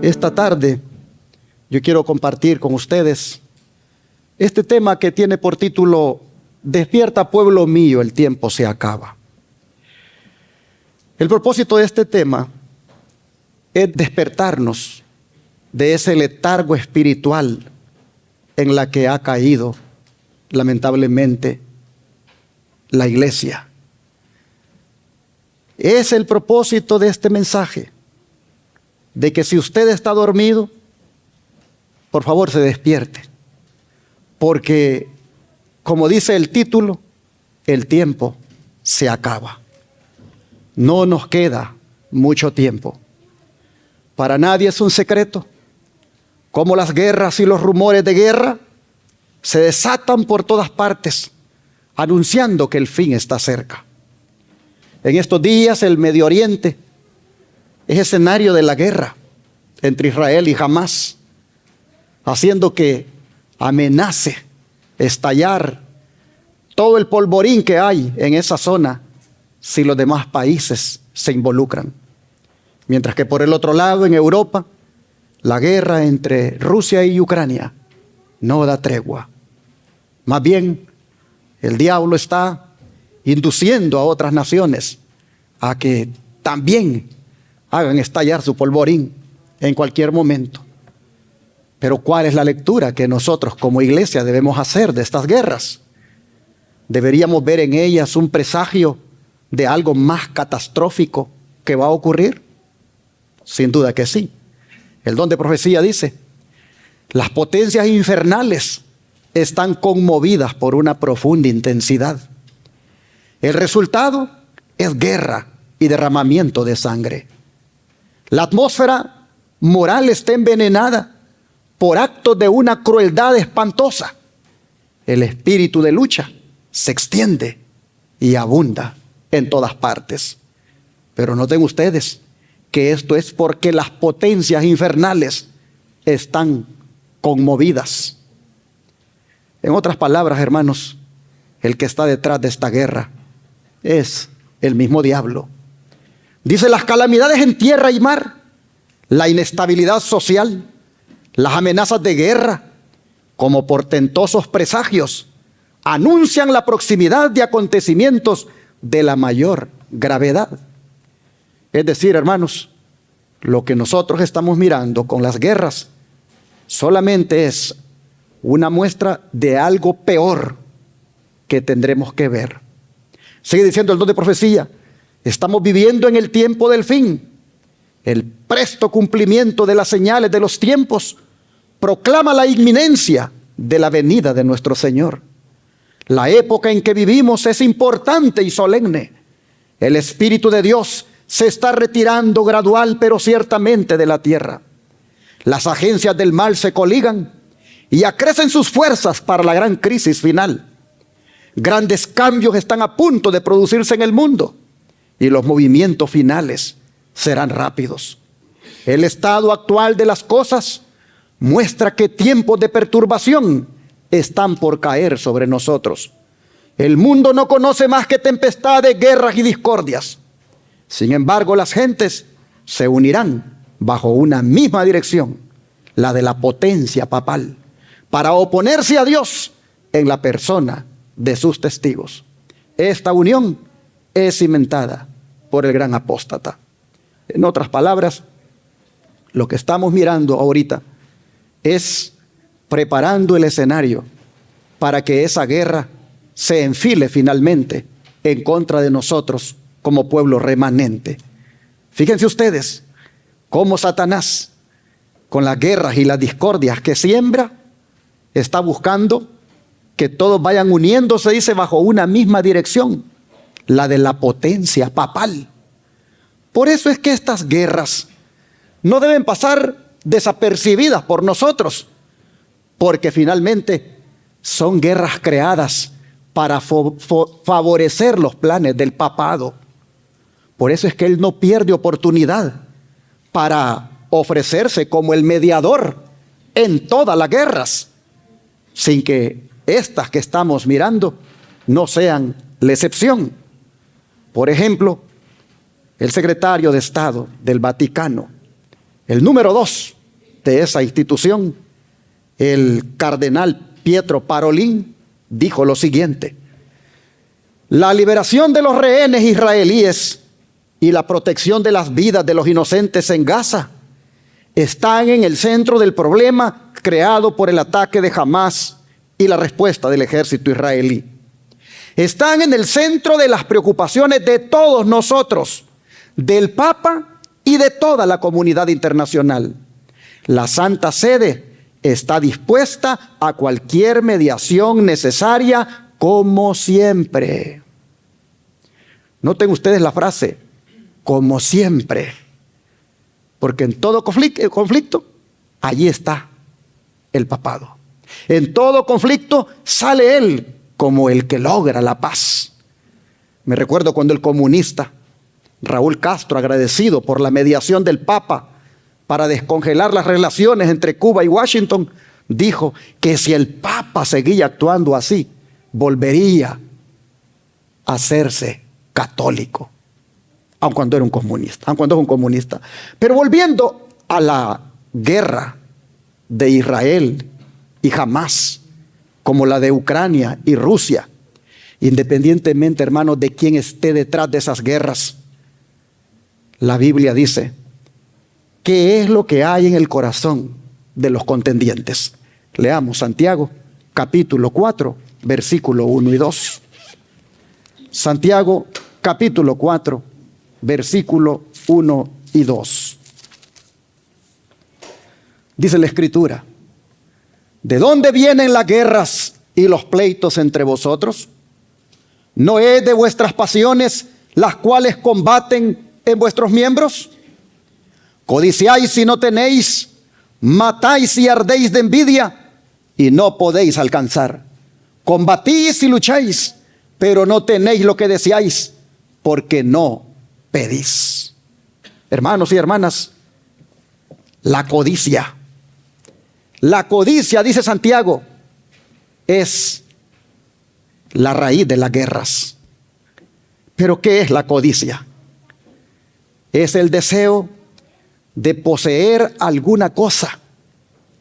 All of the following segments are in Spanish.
Esta tarde yo quiero compartir con ustedes este tema que tiene por título Despierta, pueblo mío, el tiempo se acaba. El propósito de este tema es despertarnos de ese letargo espiritual en la que ha caído, lamentablemente, la iglesia. Es el propósito de este mensaje, de que si usted está dormido, por favor se despierte, porque como dice el título, el tiempo se acaba. No nos queda mucho tiempo. Para nadie es un secreto cómo las guerras y los rumores de guerra se desatan por todas partes, anunciando que el fin está cerca. En estos días el Medio Oriente es escenario de la guerra entre Israel y Hamás, haciendo que amenace estallar todo el polvorín que hay en esa zona si los demás países se involucran. Mientras que por el otro lado, en Europa, la guerra entre Rusia y Ucrania no da tregua. Más bien, el diablo está induciendo a otras naciones a que también hagan estallar su polvorín en cualquier momento. Pero ¿cuál es la lectura que nosotros como iglesia debemos hacer de estas guerras? ¿Deberíamos ver en ellas un presagio de algo más catastrófico que va a ocurrir? Sin duda que sí. El don de profecía dice: las potencias infernales están conmovidas por una profunda intensidad. El resultado es guerra y derramamiento de sangre. La atmósfera moral está envenenada por actos de una crueldad espantosa. El espíritu de lucha se extiende y abunda en todas partes. Pero noten ustedes que esto es porque las potencias infernales están conmovidas. En otras palabras, hermanos, el que está detrás de esta guerra es el mismo diablo. Dice: las calamidades en tierra y mar, la inestabilidad social, las amenazas de guerra, como portentosos presagios, anuncian la proximidad de acontecimientos de la mayor gravedad. Es decir, hermanos, lo que nosotros estamos mirando con las guerras solamente es una muestra de algo peor que tendremos que ver. Sigue diciendo el don de profecía: estamos viviendo en el tiempo del fin. El presto cumplimiento de las señales de los tiempos proclama la inminencia de la venida de nuestro Señor. La época en que vivimos es importante y solemne. El Espíritu de Dios se está retirando gradual pero ciertamente de la tierra. Las agencias del mal se coligan y acrecen sus fuerzas para la gran crisis final. Grandes cambios están a punto de producirse en el mundo y los movimientos finales serán rápidos. El estado actual de las cosas muestra que tiempos de perturbación están por caer sobre nosotros. El mundo no conoce más que tempestades, guerras y discordias. Sin embargo, las gentes se unirán bajo una misma dirección, la de la potencia papal, para oponerse a Dios en la persona de sus testigos. Esta unión es cimentada por el gran apóstata. En otras palabras, lo que estamos mirando ahorita es preparando el escenario para que esa guerra se enfile finalmente en contra de nosotros como pueblo remanente. Fíjense ustedes cómo Satanás, con las guerras y las discordias que siembra, está buscando que todos vayan uniéndose, dice, bajo una misma dirección, la de la potencia papal. Por eso es que estas guerras no deben pasar desapercibidas por nosotros, porque finalmente son guerras creadas para favorecer los planes del papado. Por eso es que él no pierde oportunidad para ofrecerse como el mediador en todas las guerras, sin que estas que estamos mirando no sean la excepción. Por ejemplo, el secretario de Estado del Vaticano, El número 2 de esa institución, el cardenal Pietro Parolin, dijo lo siguiente: la liberación de los rehenes israelíes y la protección de las vidas de los inocentes en Gaza están en el centro del problema creado por el ataque de Hamás y la respuesta del ejército israelí. Están en el centro de las preocupaciones de todos nosotros, del Papa y de toda la comunidad internacional. La Santa Sede está dispuesta a cualquier mediación necesaria, como siempre. Noten ustedes la frase, como siempre, porque en todo conflicto, allí está el papado. En todo conflicto sale él como el que logra la paz. Me recuerdo cuando el comunista Raúl Castro, agradecido por la mediación del Papa para descongelar las relaciones entre Cuba y Washington, dijo que si el Papa seguía actuando así, volvería a hacerse católico, aun cuando era un comunista, aun cuando es un comunista. Pero volviendo a la guerra de Israel y Hamás, como la de Ucrania y Rusia, independientemente, hermanos, de quién esté detrás de esas guerras, la Biblia dice qué es lo que hay en el corazón de los contendientes. Leamos Santiago, capítulo 4, versículo 1 y 2. Santiago, capítulo 4, versículo 1 y 2. Dice la Escritura: ¿de dónde vienen las guerras y los pleitos entre vosotros? ¿No es de vuestras pasiones las cuales combaten en vuestros miembros? Codiciáis y no tenéis, matáis y ardéis de envidia y no podéis alcanzar. Combatís y lucháis, pero no tenéis lo que deseáis, porque no pedís. Hermanos y hermanas, la codicia, dice Santiago, es la raíz de las guerras. ¿Pero qué es la codicia? Es el deseo de poseer alguna cosa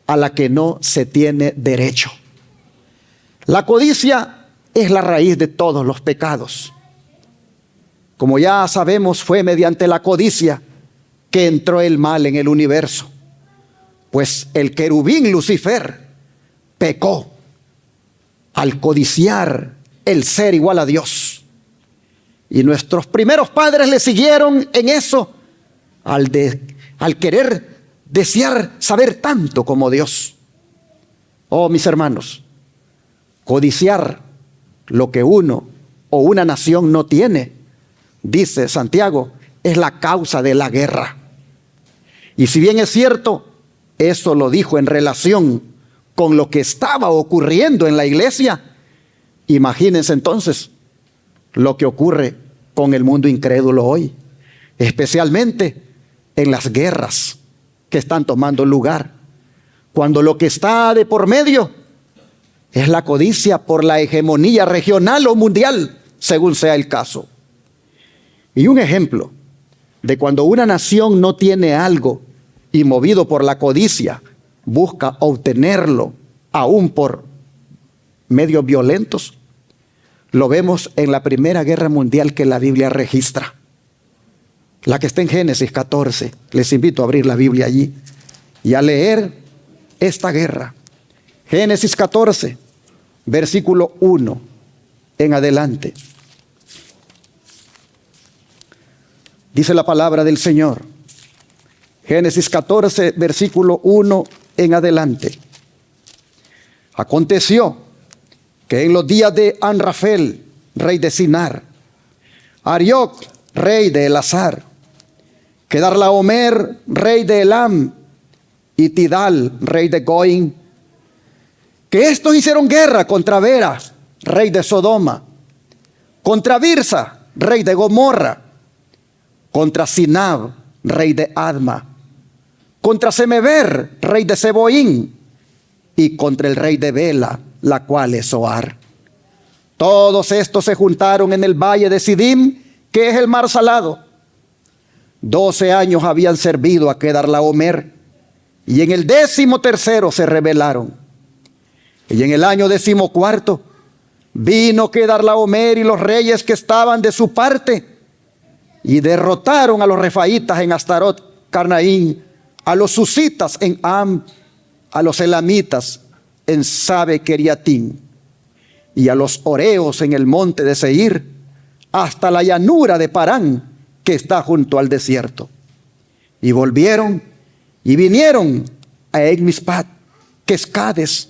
a la que no se tiene derecho. La codicia es la raíz de todos los pecados. Como ya sabemos, fue mediante la codicia que entró el mal en el universo, pues el querubín Lucifer pecó al codiciar el ser igual a Dios. Y nuestros primeros padres le siguieron en eso, al querer desear saber tanto como Dios. Oh, mis hermanos, codiciar lo que uno o una nación no tiene, dice Santiago, es la causa de la guerra. Y si bien es cierto, eso lo dijo en relación con lo que estaba ocurriendo en la iglesia, imagínense entonces lo que ocurre con el mundo incrédulo hoy, especialmente en las guerras que están tomando lugar, cuando lo que está de por medio es la codicia por la hegemonía regional o mundial, según sea el caso. Y un ejemplo de cuando una nación no tiene algo y movido por la codicia busca obtenerlo aún por medios violentos, lo vemos en la Primera Guerra Mundial que la Biblia registra, la que está en Génesis 14. Les invito a abrir la Biblia allí y a leer esta guerra. Génesis 14, versículo 1 en adelante. Dice la palabra del Señor. Génesis 14, versículo 1 en adelante. Aconteció que en los días de Anrafel, rey de Sinar, Arioc, rey de Elazar, Kedarlaomer, rey de Elam, y Tidal, rey de Goim, que estos hicieron guerra contra Vera, rey de Sodoma, contra Birsa, rey de Gomorra, contra Sinab, rey de Adma, contra Semeber, rey de Seboín, y contra el rey de Bela, la cual es Zoar. Todos estos se juntaron en el valle de Sidim, que es el mar salado. 12 años habían servido a Kedarlaomer, y en el 13º se rebelaron. Y en el año 14 vino Kedarlaomer y los reyes que estaban de su parte, y derrotaron a los refaítas en Astarot Carnaín, a los susitas en Am, a los elamitas en Sabe Keriatín, y a los oreos en el monte de Seir, hasta la llanura de Parán, que está junto al desierto. Y volvieron y vinieron a Ecmispat, que es Cades,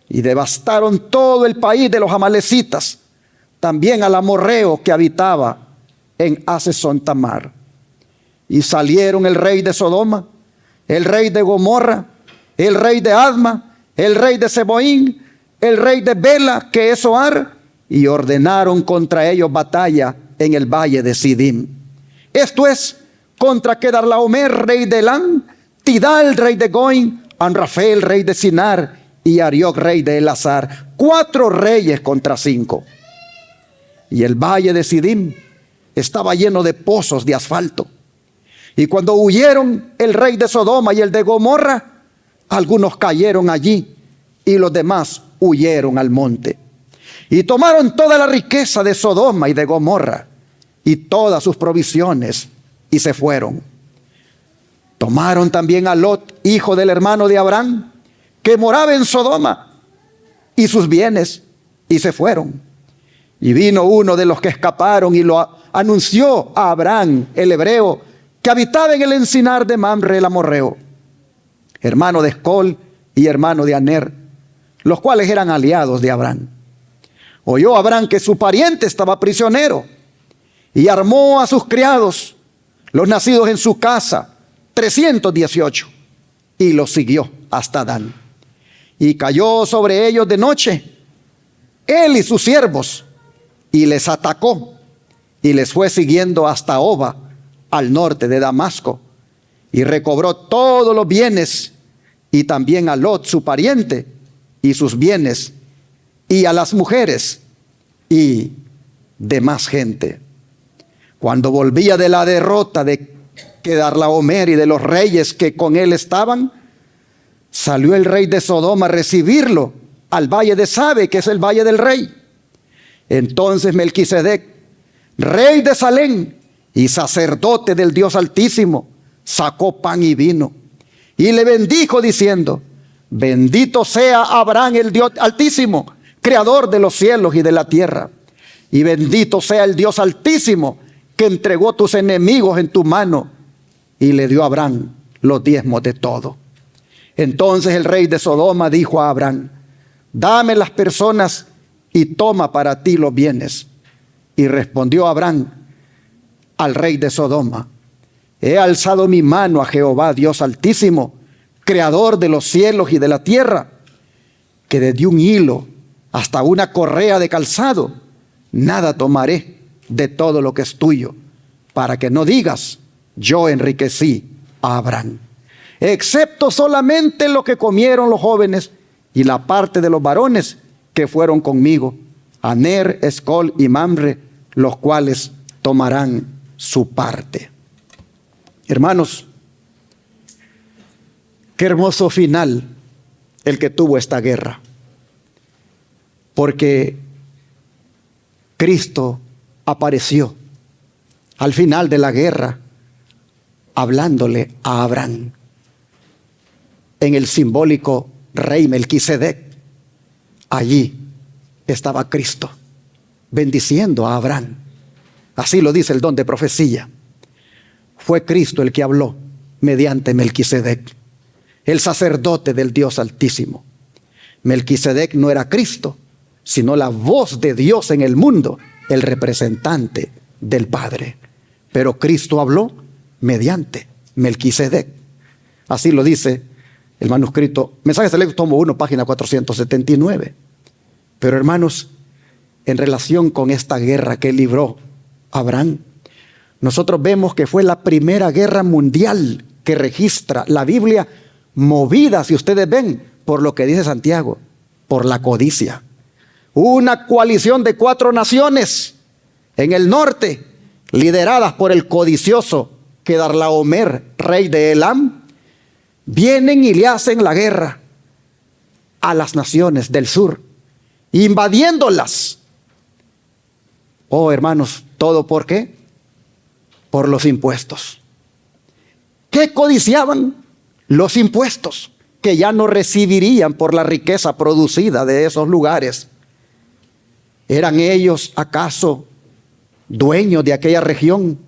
y devastaron todo el país de los amalecitas, también al amorreo que habitaba en Hasezón Tamar. Y salieron el rey de Sodoma, el rey de Gomorra, el rey de Adma, el rey de Seboín, el rey de Bela, que es Zoar, y ordenaron contra ellos batalla en el valle de Sidim. Esto es, contra Kedarlaomer, rey de Elán, Tidal, rey de Goin, Anrafel, rey de Sinar, y Arioc, rey de Elazar. 4 reyes contra 5. Y el valle de Sidim estaba lleno de pozos de asfalto. Y cuando huyeron el rey de Sodoma y el de Gomorra, algunos cayeron allí y los demás huyeron al monte. Y tomaron toda la riqueza de Sodoma y de Gomorra y todas sus provisiones y se fueron. Tomaron también a Lot, hijo del hermano de Abraham, que moraba en Sodoma, y sus bienes, y se fueron. Y vino uno de los que escaparon y lo anunció a Abraham, el hebreo, que habitaba en el encinar de Mamre el amorreo, hermano de Escol y hermano de Aner, los cuales eran aliados de Abraham. Oyó Abraham que su pariente estaba prisionero, y armó a sus criados, los nacidos en su casa, 318, y los siguió hasta Dan. Y cayó sobre ellos de noche, él y sus siervos, y les atacó, y les fue siguiendo hasta Oba, al norte de Damasco, y recobró todos los bienes, y también a Lot, su pariente, y sus bienes, y a las mujeres, y demás gente. Cuando volvía de la derrota de Kedarlaomer y de los reyes que con él estaban, salió el rey de Sodoma a recibirlo al valle de Sabe, que es el valle del rey. Entonces Melquisedec, rey de Salem y sacerdote del Dios Altísimo, sacó pan y vino y le bendijo diciendo: bendito sea Abraham el Dios Altísimo, creador de los cielos y de la tierra, y bendito sea el Dios Altísimo que entregó tus enemigos en tu mano. Y le dio a Abraham los diezmos de todo. Entonces el rey de Sodoma dijo a Abraham: dame las personas y toma para ti los bienes. Y respondió Abraham al rey de Sodoma: he alzado mi mano a Jehová Dios Altísimo, creador de los cielos y de la tierra, que desde un hilo hasta una correa de calzado, nada tomaré de todo lo que es tuyo, para que no digas: yo enriquecí a Abraham, excepto solamente lo que comieron los jóvenes y la parte de los varones que fueron conmigo, Aner, Escol y Mamre, los cuales tomarán su parte. Hermanos, qué hermoso final el que tuvo esta guerra, porque Cristo apareció al final de la guerra hablándole a Abraham en el simbólico rey Melquisedec. Allí estaba Cristo bendiciendo a Abraham. Así lo dice el don de profecía. Fue Cristo el que habló mediante Melquisedec, el sacerdote del Dios Altísimo. Melquisedec no era Cristo, sino la voz de Dios en el mundo, el representante del Padre. Pero Cristo habló mediante Melquisedec. Así lo dice el manuscrito Mensajes Selectos, tomo 1, página 479. Pero hermanos, en relación con esta guerra que libró Abraham, nosotros vemos que fue la primera guerra mundial que registra la Biblia, movida, si ustedes ven, por lo que dice Santiago, por la codicia. Una coalición de 4 naciones en el norte, lideradas por el codicioso Quedarlaomer, rey de Elam, vienen y le hacen la guerra a las naciones del sur, invadiéndolas. Oh, hermanos, ¿todo por qué? Por los impuestos. ¿Qué codiciaban? Los impuestos que ya no recibirían por la riqueza producida de esos lugares. ¿Eran ellos acaso dueños de aquella región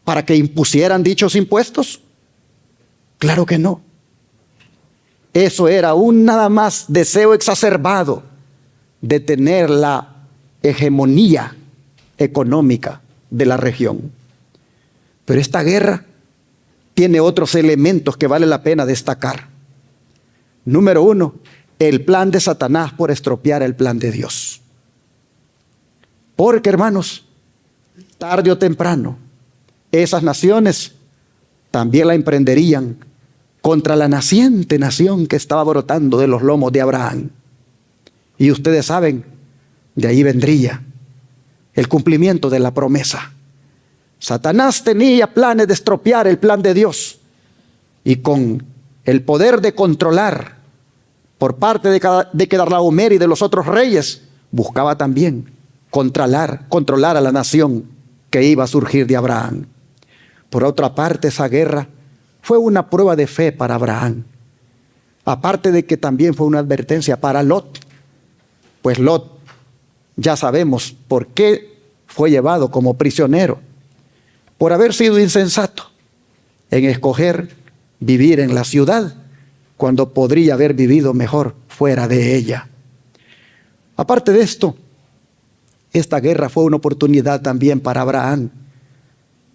para que impusieran dichos impuestos? Claro que no. Eso era un nada más deseo exacerbado de tener la hegemonía económica de la región. Pero esta guerra tiene otros elementos que vale la pena destacar. Número 1, el plan de Satanás por estropear el plan de Dios. Porque, hermanos, tarde o temprano, esas naciones también la emprenderían contra la naciente nación que estaba brotando de los lomos de Abraham. Y ustedes saben, de ahí vendría el cumplimiento de la promesa. Satanás tenía planes de estropear el plan de Dios, y con el poder de controlar por parte de Quedarlaomer y de los otros reyes, buscaba también controlar a la nación que iba a surgir de Abraham. Por otra parte, esa guerra fue una prueba de fe para Abraham, aparte de que también fue una advertencia para Lot. Pues Lot, ya sabemos por qué fue llevado como prisionero, por haber sido insensato en escoger vivir en la ciudad cuando podría haber vivido mejor fuera de ella. Aparte de esto, esta guerra fue una oportunidad también para Abraham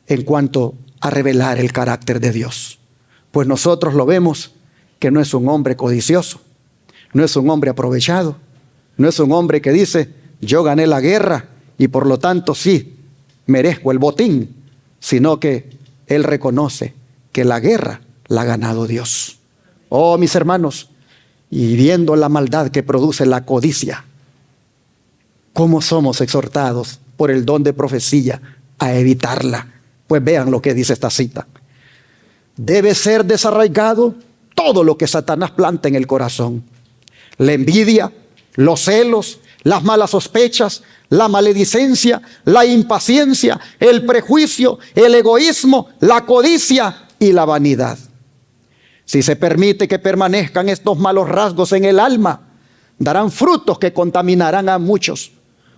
en cuanto a revelar el carácter de Dios. Pues nosotros lo vemos que no es un hombre codicioso, no es un hombre aprovechado, no es un hombre que dice, yo gané la guerra y por lo tanto sí, merezco el botín, sino que él reconoce que la guerra la ha ganado Dios. Oh, mis hermanos, y viendo la maldad que produce la codicia, ¿cómo somos exhortados por el don de profecía a evitarla? Pues vean lo que dice esta cita. Debe ser desarraigado todo lo que Satanás planta en el corazón. La envidia, los celos, las malas sospechas, la maledicencia, la impaciencia, el prejuicio, el egoísmo, la codicia y la vanidad. Si se permite que permanezcan estos malos rasgos en el alma, darán frutos que contaminarán a muchos.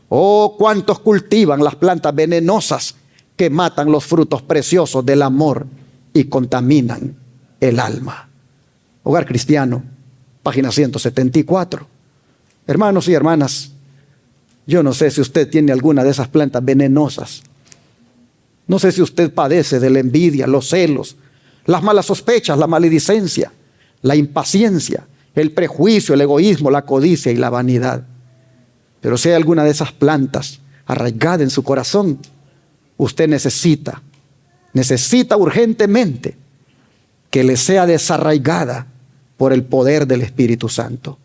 Oh, cuántos cultivan las plantas venenosas que matan los frutos preciosos del amor y contaminan el alma. Hogar Cristiano, página 174. Hermanos y hermanas, yo no sé si usted tiene alguna de esas plantas venenosas. No sé si usted padece de la envidia, los celos, las malas sospechas, la maledicencia, la impaciencia, el prejuicio, el egoísmo, la codicia y la vanidad. Pero si hay alguna de esas plantas arraigada en su corazón, usted necesita urgentemente que le sea desarraigada por el poder del Espíritu Santo.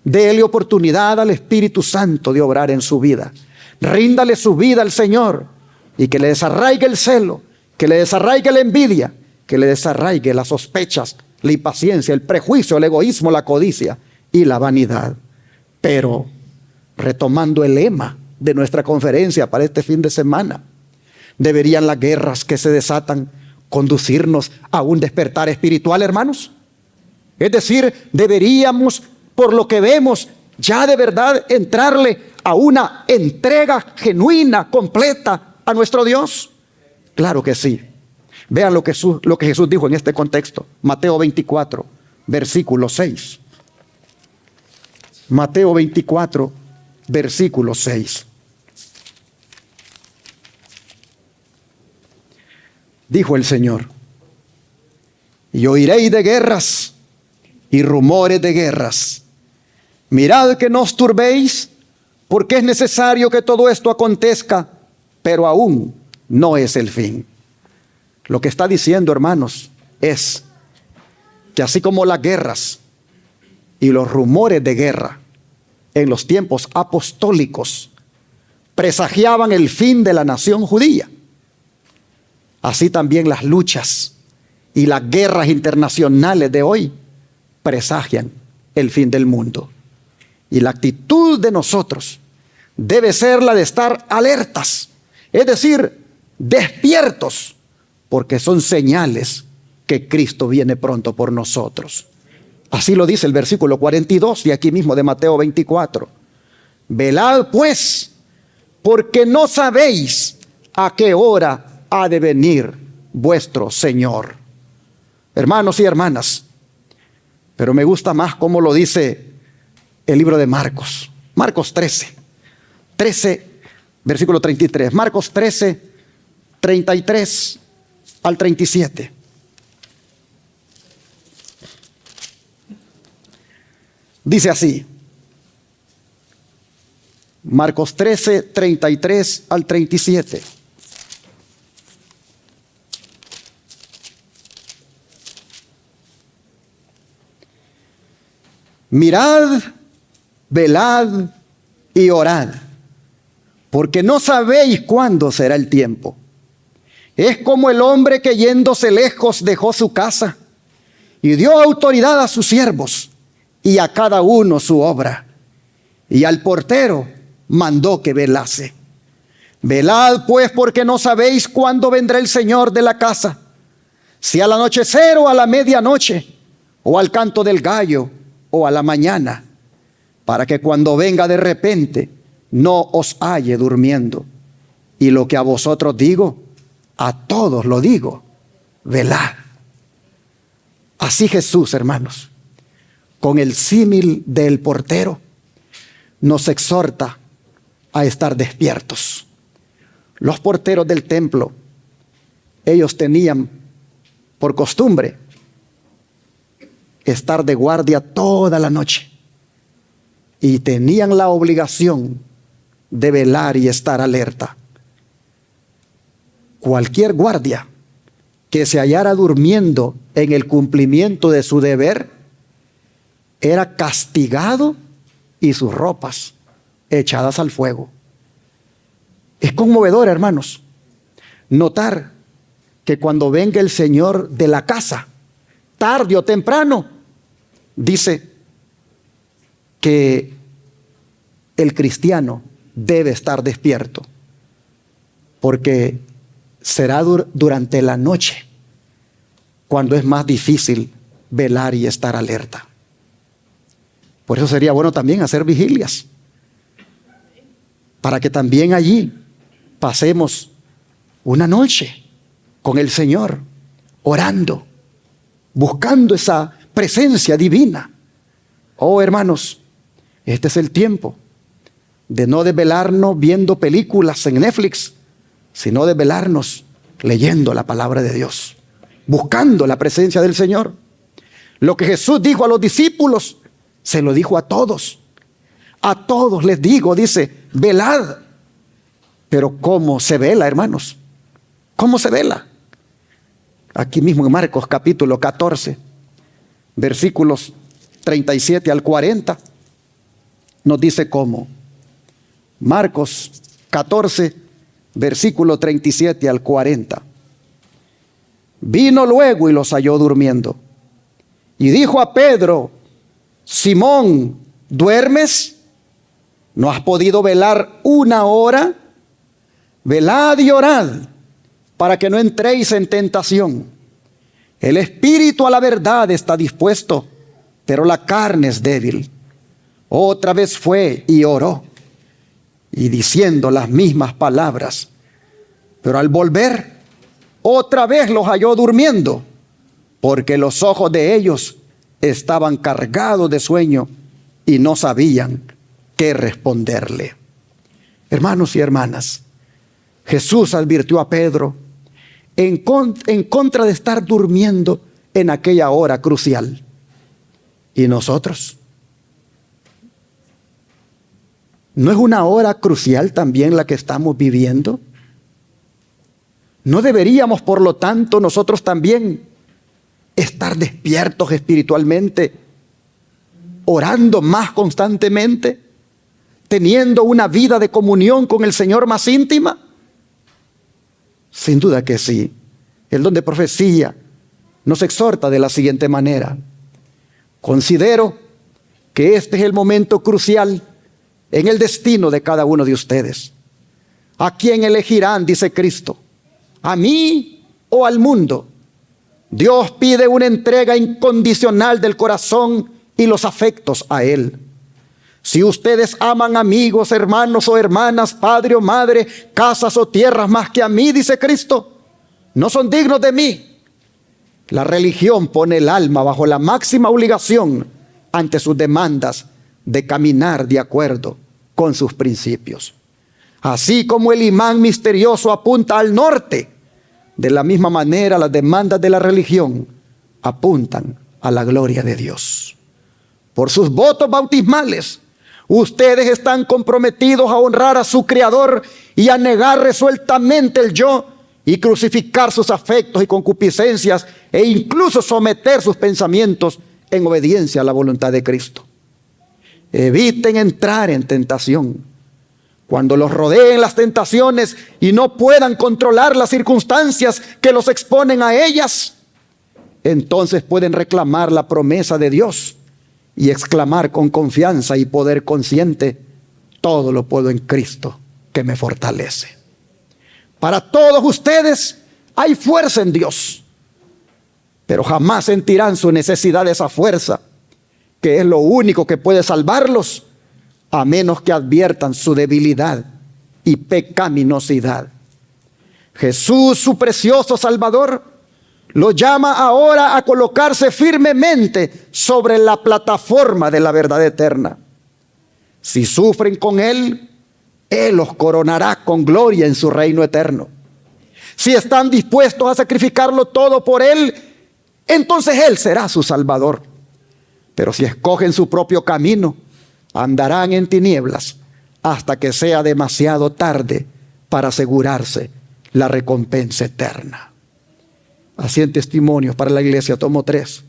Dele oportunidad al Espíritu Santo de obrar en su vida. Ríndale su vida al Señor y que le desarraigue el celo, que le desarraigue la envidia, que le desarraigue las sospechas, la impaciencia, el prejuicio, el egoísmo, la codicia y la vanidad. Pero, retomando el lema de nuestra conferencia para este fin de semana, ¿deberían las guerras que se desatan conducirnos a un despertar espiritual, hermanos? Es decir, deberíamos, por lo que vemos, ya de verdad entrarle a una entrega genuina, completa a nuestro Dios. Claro que sí. Vean lo que Jesús dijo en este contexto. Mateo 24, versículo 6. Mateo 24, versículo 6. Dijo el Señor: y oiréis de guerras y rumores de guerras. Mirad que no os turbéis, porque es necesario que todo esto acontezca, pero aún no es el fin. Lo que está diciendo, hermanos, es que así como las guerras y los rumores de guerra en los tiempos apostólicos presagiaban el fin de la nación judía, así también las luchas y las guerras internacionales de hoy presagian el fin del mundo. Y la actitud de nosotros debe ser la de estar alertas, es decir, despiertos, porque son señales que Cristo viene pronto por nosotros. Así lo dice el versículo 42 de aquí mismo de Mateo 24. Velad pues, porque no sabéis a qué hora ha de venir vuestro Señor. Hermanos y hermanas, pero me gusta más cómo lo dice el libro de Marcos. Marcos 13, versículo 33. Marcos 13, 33 al 37. Dice así. Marcos 13, 33 al 37. Mirad, velad y orad, porque no sabéis cuándo será el tiempo. Es como el hombre que yéndose lejos dejó su casa y dio autoridad a sus siervos y a cada uno su obra. Y al portero mandó que velase. Velad pues, porque no sabéis cuándo vendrá el Señor de la casa, si al anochecer o a la medianoche, o al canto del gallo, o a la mañana, para que cuando venga de repente no os halle durmiendo. Y lo que a vosotros digo, a todos lo digo, velad. Así Jesús, hermanos, con el símil del portero, nos exhorta a estar despiertos. Los porteros del templo, ellos tenían por costumbre estar de guardia toda la noche y tenían la obligación de velar y estar alerta. Cualquier guardia que se hallara durmiendo en el cumplimiento de su deber era castigado y sus ropas echadas al fuego. Es conmovedor, hermanos, notar que cuando venga el Señor de la casa, tarde o temprano, dice que el cristiano debe estar despierto, porque será durante la noche cuando es más difícil velar y estar alerta. Por eso sería bueno también hacer vigilias, para que también allí pasemos una noche con el Señor, orando, buscando esa presencia divina. Oh, hermanos, este es el tiempo de no desvelarnos viendo películas en Netflix, sino desvelarnos leyendo la palabra de Dios, buscando la presencia del Señor. Lo que Jesús dijo a los discípulos, se lo dijo a todos. A todos les digo, dice, velad. Pero ¿cómo se vela, hermanos? ¿Cómo se vela? Aquí mismo en Marcos capítulo 14, versículos 37 al 40, nos dice cómo. Marcos 14, versículo 37 al 40. Vino luego y los halló durmiendo. Y dijo a Pedro: Simón, ¿duermes? ¿No has podido velar una hora? Velad y orad, para que no entréis en tentación. El espíritu a la verdad está dispuesto, pero la carne es débil. Otra vez fue y oró, y diciendo las mismas palabras. Pero al volver, otra vez los halló durmiendo, porque los ojos de ellos estaban cargados de sueño y no sabían qué responderle. Hermanos y hermanas, Jesús advirtió a Pedro en contra de estar durmiendo en aquella hora crucial. ¿Y nosotros? ¿No es una hora crucial también la que estamos viviendo? ¿No deberíamos, por lo tanto, nosotros también estar despiertos espiritualmente, orando más constantemente, teniendo una vida de comunión con el Señor más íntima? Sin duda que sí. el don de profecía, nos exhorta de la siguiente manera: considero que este es el momento crucial en el destino de cada uno de ustedes. ¿A quién elegirán?, dice Cristo, ¿a mí o al mundo? Dios pide una entrega incondicional del corazón y los afectos a Él. Si ustedes aman amigos, hermanos o hermanas, padre o madre, casas o tierras más que a mí, dice Cristo, no son dignos de mí. La religión pone el alma bajo la máxima obligación ante sus demandas de caminar de acuerdo con sus principios. Así como el imán misterioso apunta al norte, de la misma manera las demandas de la religión apuntan a la gloria de Dios. Por sus votos bautismales, ustedes están comprometidos a honrar a su Creador y a negar resueltamente el yo y crucificar sus afectos y concupiscencias e incluso someter sus pensamientos en obediencia a la voluntad de Cristo. Eviten entrar en tentación. Cuando los rodeen las tentaciones y no puedan controlar las circunstancias que los exponen a ellas, entonces pueden reclamar la promesa de Dios y exclamar con confianza y poder consciente: todo lo puedo en Cristo que me fortalece. Para todos ustedes hay fuerza en Dios, pero jamás sentirán su necesidad de esa fuerza, que es lo único que puede salvarlos, a menos que adviertan su debilidad y pecaminosidad. Jesús, su precioso Salvador, lo llama ahora a colocarse firmemente sobre la plataforma de la verdad eterna. Si sufren con Él, Él los coronará con gloria en su reino eterno. Si están dispuestos a sacrificarlo todo por Él, entonces Él será su Salvador. Pero si escogen su propio camino, andarán en tinieblas hasta que sea demasiado tarde para asegurarse la recompensa eterna. Así en Testimonios para la Iglesia, tomo 3,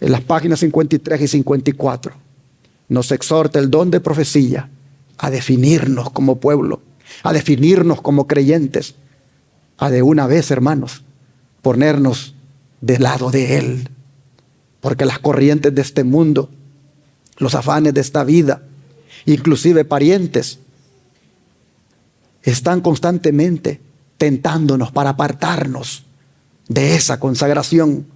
en las páginas 53 y 54, nos exhorta el don de profecía a definirnos como pueblo, a definirnos como creyentes, a de una vez, hermanos, ponernos del lado de Él. Porque las corrientes de este mundo, los afanes de esta vida, inclusive parientes, están constantemente tentándonos para apartarnos de esa consagración.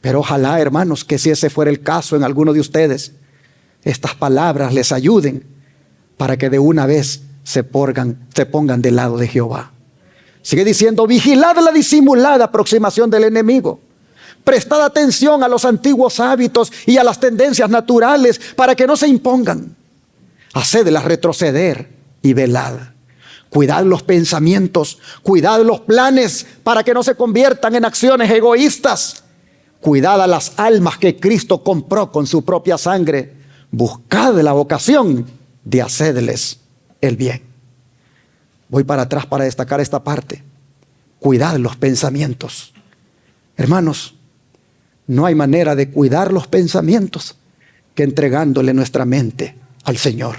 Pero ojalá, hermanos, que si ese fuera el caso en alguno de ustedes, estas palabras les ayuden para que de una vez se pongan del lado de Jehová. Sigue diciendo: vigilad la disimulada aproximación del enemigo. Prestad atención a los antiguos hábitos y a las tendencias naturales para que no se impongan. Hacedlas retroceder y velad. Cuidad los pensamientos, cuidad los planes para que no se conviertan en acciones egoístas. Cuidad a las almas que Cristo compró con su propia sangre. Buscad la ocasión de hacerles el bien. Voy para atrás para destacar esta parte. Cuidad los pensamientos. Hermanos, no hay manera de cuidar los pensamientos que entregándole nuestra mente al Señor.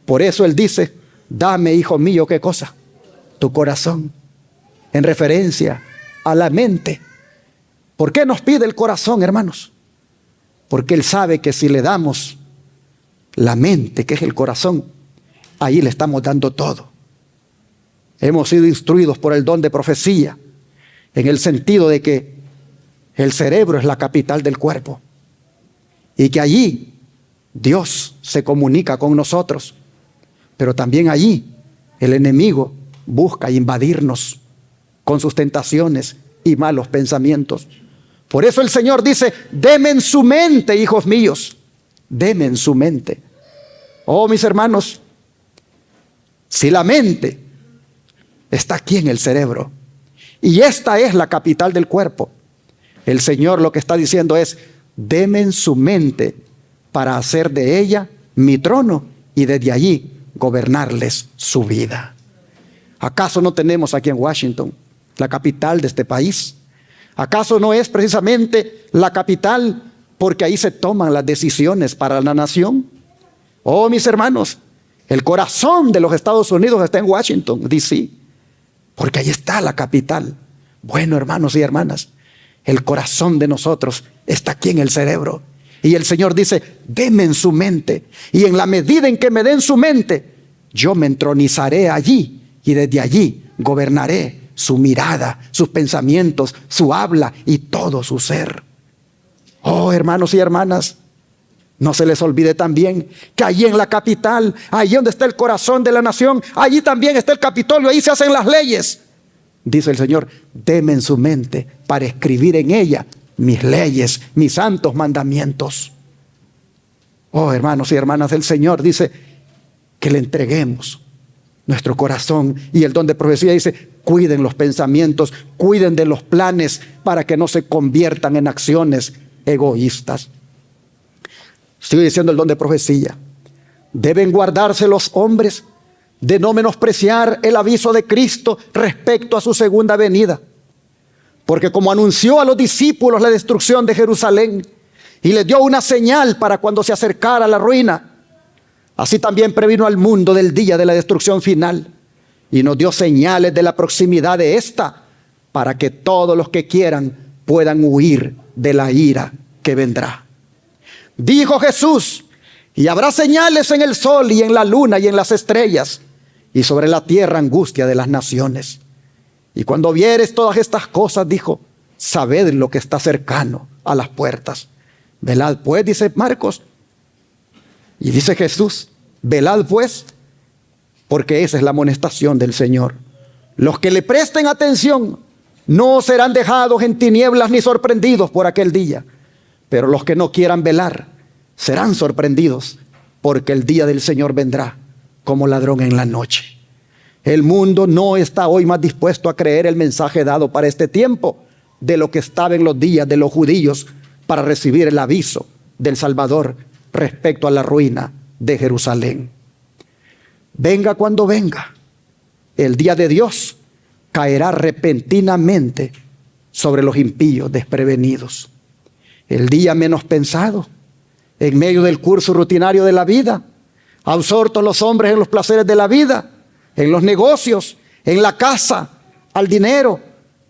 Por eso Él dice: dame, hijo mío, ¿qué cosa? Tu corazón. En referencia a la mente. ¿Por qué nos pide el corazón, hermanos? Porque Él sabe que si le damos la mente, que es el corazón, ahí le estamos dando todo. Hemos sido instruidos por el don de profecía, en el sentido de que el cerebro es la capital del cuerpo y que allí Dios se comunica con nosotros, pero también allí el enemigo busca invadirnos con sus tentaciones y malos pensamientos. Por eso el Señor dice: deme en su mente, hijos míos, deme en su mente. Oh, mis hermanos, si la mente está aquí en el cerebro y esta es la capital del cuerpo, el Señor lo que está diciendo es: deme en su mente para hacer de ella mi trono y desde allí gobernarles su vida. ¿Acaso no tenemos aquí en Washington, la capital de este país? ¿Acaso no es precisamente la capital porque ahí se toman las decisiones para la nación? Oh, mis hermanos, el corazón de los Estados Unidos está en Washington, D.C., porque ahí está la capital. Bueno, hermanos y hermanas, el corazón de nosotros está aquí en el cerebro. Y el Señor dice, deme en su mente. Y en la medida en que me den su mente, yo me entronizaré allí. Y desde allí gobernaré su mirada, sus pensamientos, su habla y todo su ser. Oh, hermanos y hermanas, no se les olvide también que allí en la capital, allí donde está el corazón de la nación, allí también está el Capitolio, ahí se hacen las leyes. Dice el Señor, deme en su mente para escribir en ella mis leyes, mis santos mandamientos. Oh, hermanos y hermanas, el Señor dice que le entreguemos nuestro corazón. Y el don de profecía dice, cuiden los pensamientos, cuiden de los planes para que no se conviertan en acciones egoístas. Sigue diciendo el don de profecía. Deben guardarse los hombres de no menospreciar el aviso de Cristo respecto a su segunda venida. Porque como anunció a los discípulos la destrucción de Jerusalén y les dio una señal para cuando se acercara la ruina, así también previno al mundo del día de la destrucción final y nos dio señales de la proximidad de esta, para que todos los que quieran puedan huir de la ira que vendrá. Dijo Jesús, y habrá señales en el sol y en la luna y en las estrellas, y sobre la tierra angustia de las naciones. Y cuando vieres todas estas cosas, dijo, sabed lo que está cercano a las puertas. Velad pues, dice Marcos. Y dice Jesús, velad pues, porque esa es la amonestación del Señor. Los que le presten atención no serán dejados en tinieblas ni sorprendidos por aquel día. Pero los que no quieran velar serán sorprendidos, porque el día del Señor vendrá como ladrón en la noche. El mundo no está hoy más dispuesto a creer el mensaje dado para este tiempo de lo que estaba en los días de los judíos para recibir el aviso del Salvador respecto a la ruina de Jerusalén. Venga cuando venga, el día de Dios caerá repentinamente sobre los impíos desprevenidos. El día menos pensado, en medio del curso rutinario de la vida, absortos los hombres en los placeres de la vida, en los negocios, en la casa, al dinero,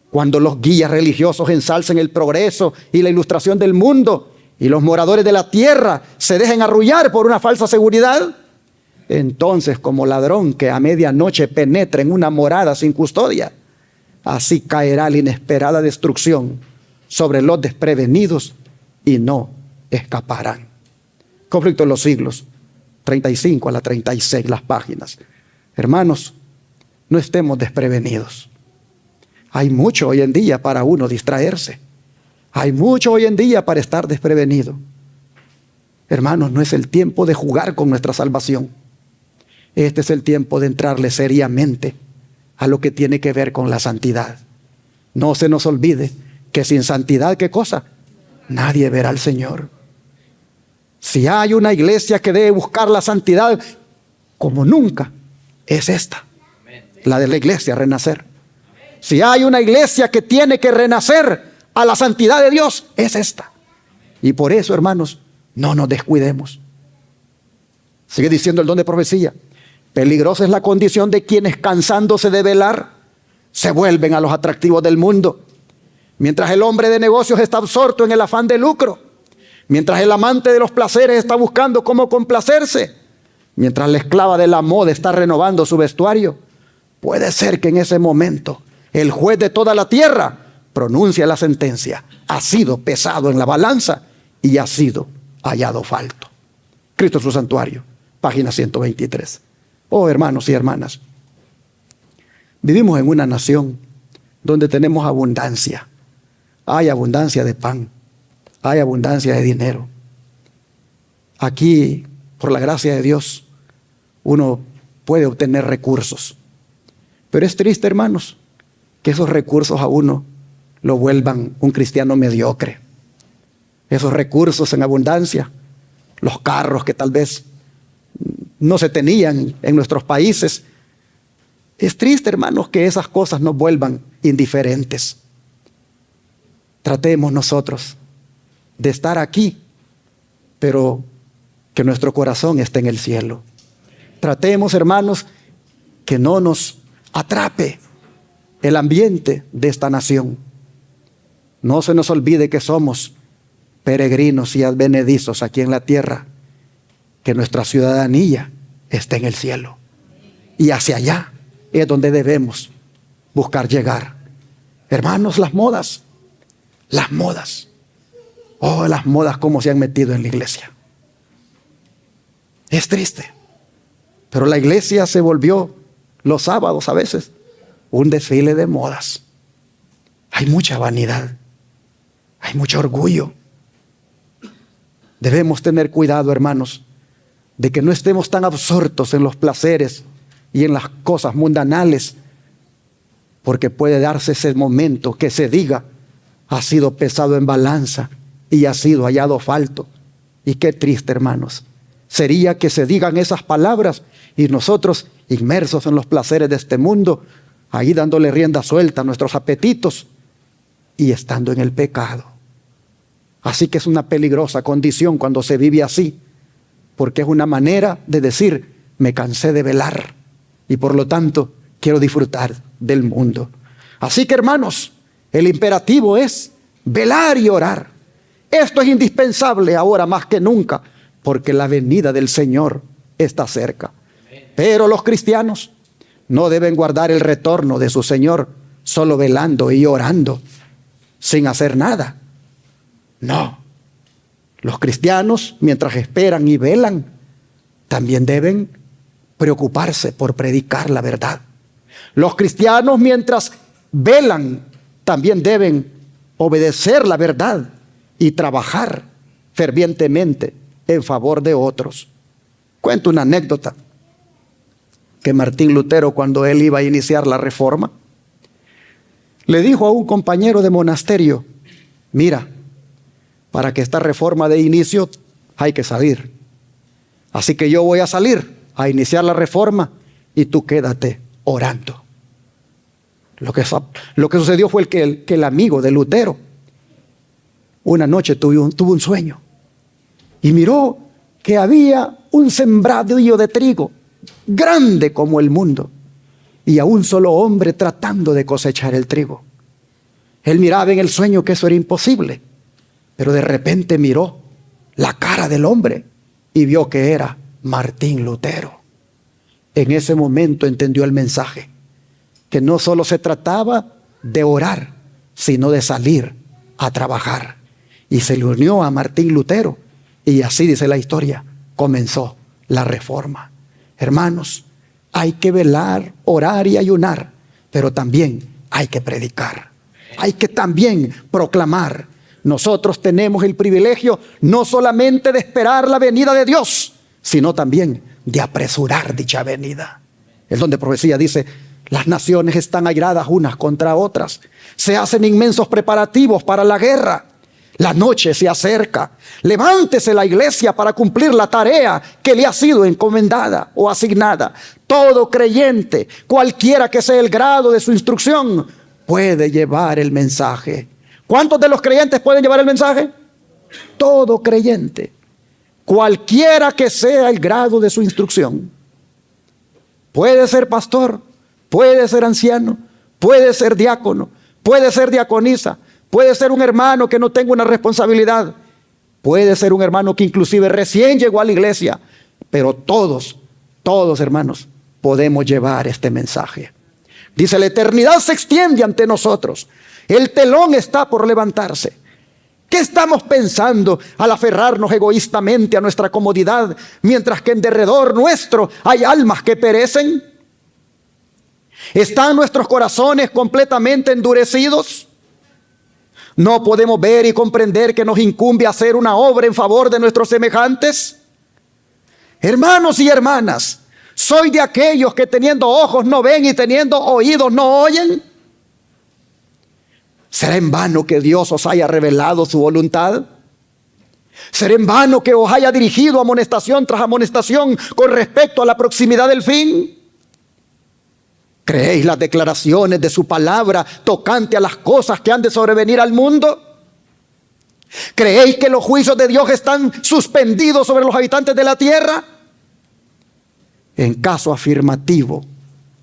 cuando los guías religiosos ensalcen el progreso y la ilustración del mundo y los moradores de la tierra se dejen arrullar por una falsa seguridad, entonces como ladrón que a medianoche penetra en una morada sin custodia, así caerá la inesperada destrucción sobre los desprevenidos y no escaparán. Conflicto de los siglos, 35 a la 36 las páginas. Hermanos, no estemos desprevenidos. Hay mucho hoy en día para uno distraerse. Hay mucho hoy en día para estar desprevenido. Hermanos, no es el tiempo de jugar con nuestra salvación. Este es el tiempo de entrarle seriamente a lo que tiene que ver con la santidad. No se nos olvide que sin santidad, ¿qué cosa? Nadie verá al Señor. Si hay una iglesia que debe buscar la santidad como nunca, es esta, la de la iglesia Renacer. Si hay una iglesia que tiene que renacer a la santidad de Dios, es esta. Y por eso, hermanos, no nos descuidemos. Sigue diciendo el don de profecía. Peligrosa es la condición de quienes, cansándose de velar, se vuelven a los atractivos del mundo. Mientras el hombre de negocios está absorto en el afán de lucro, mientras el amante de los placeres está buscando cómo complacerse, mientras la esclava de la moda está renovando su vestuario, puede ser que en ese momento el juez de toda la tierra pronuncia la sentencia: ha sido pesado en la balanza y ha sido hallado falto. Cristo su santuario, página 123. Oh, hermanos y hermanas, vivimos en una nación donde tenemos abundancia. Hay abundancia de pan, hay abundancia de dinero. Aquí, por la gracia de Dios, uno puede obtener recursos. Pero es triste, hermanos, que esos recursos a uno lo vuelvan un cristiano mediocre. Esos recursos en abundancia, los carros que tal vez no se tenían en nuestros países. Es triste, hermanos, que esas cosas nos vuelvan indiferentes. Tratemos nosotros de estar aquí, pero que nuestro corazón esté en el cielo. Tratemos, hermanos, que no nos atrape el ambiente de esta nación. No se nos olvide que somos peregrinos y advenedizos aquí en la tierra, que nuestra ciudadanía está en el cielo. Y hacia allá es donde debemos buscar llegar. Hermanos, las modas. Oh, las modas cómo se han metido en la iglesia. Es triste. Pero la iglesia se volvió, los sábados a veces, un desfile de modas. Hay mucha vanidad. Hay mucho orgullo. Debemos tener cuidado, hermanos, de que no estemos tan absortos en los placeres y en las cosas mundanales, porque puede darse ese momento que se diga: ha sido pesado en balanza y ha sido hallado falto. Y qué triste, hermanos, sería que se digan esas palabras y nosotros, inmersos en los placeres de este mundo, ahí dándole rienda suelta a nuestros apetitos y estando en el pecado. Así que es una peligrosa condición cuando se vive así, porque es una manera de decir: me cansé de velar y por lo tanto quiero disfrutar del mundo. Así que, hermanos, el imperativo es velar y orar. Esto es indispensable ahora más que nunca, porque la venida del Señor está cerca. Pero los cristianos no deben guardar el retorno de su Señor solo velando y orando sin hacer nada. No. Los cristianos, mientras esperan y velan, también deben preocuparse por predicar la verdad. Los cristianos, mientras velan, también deben obedecer la verdad y trabajar fervientemente en favor de otros. Cuento una anécdota que Martín Lutero, cuando él iba a iniciar la reforma, le dijo a un compañero de monasterio: mira, para que esta reforma dé inicio hay que salir. Así que yo voy a salir a iniciar la reforma y tú quédate orando. Lo que sucedió fue que el amigo de Lutero una noche tuvo un sueño y miró que había un sembradío de trigo grande como el mundo y a un solo hombre tratando de cosechar el trigo. Él miraba en el sueño que eso era imposible, pero de repente miró la cara del hombre y vio que era Martín Lutero. En ese momento entendió el mensaje, que no solo se trataba de orar, sino de salir a trabajar. Y se le unió a Martín Lutero y así dice la historia, comenzó la reforma. Hermanos, hay que velar, orar y ayunar, pero también hay que predicar. Hay que también proclamar. Nosotros tenemos el privilegio no solamente de esperar la venida de Dios, sino también de apresurar dicha venida. El don de profecía dice: las naciones están airadas unas contra otras. Se hacen inmensos preparativos para la guerra. La noche se acerca. Levántese la iglesia para cumplir la tarea que le ha sido encomendada o asignada. Todo creyente, cualquiera que sea el grado de su instrucción, puede llevar el mensaje. ¿Cuántos de los creyentes pueden llevar el mensaje? Todo creyente, cualquiera que sea el grado de su instrucción. Puede ser pastor, puede ser anciano, puede ser diácono, puede ser diaconisa, puede ser un hermano que no tenga una responsabilidad, puede ser un hermano que inclusive recién llegó a la iglesia, pero todos hermanos, podemos llevar este mensaje. Dice: la eternidad se extiende ante nosotros, el telón está por levantarse. ¿Qué estamos pensando al aferrarnos egoístamente a nuestra comodidad, mientras que en derredor nuestro hay almas que perecen? ¿Están nuestros corazones completamente endurecidos? ¿No podemos ver y comprender que nos incumbe hacer una obra en favor de nuestros semejantes? Hermanos y hermanas, ¿soy de aquellos que teniendo ojos no ven y teniendo oídos no oyen? ¿Será en vano que Dios os haya revelado su voluntad? ¿Será en vano que os haya dirigido amonestación tras amonestación con respecto a la proximidad del fin? ¿Creéis las declaraciones de su palabra tocante a las cosas que han de sobrevenir al mundo? ¿Creéis que los juicios de Dios están suspendidos sobre los habitantes de la tierra? En caso afirmativo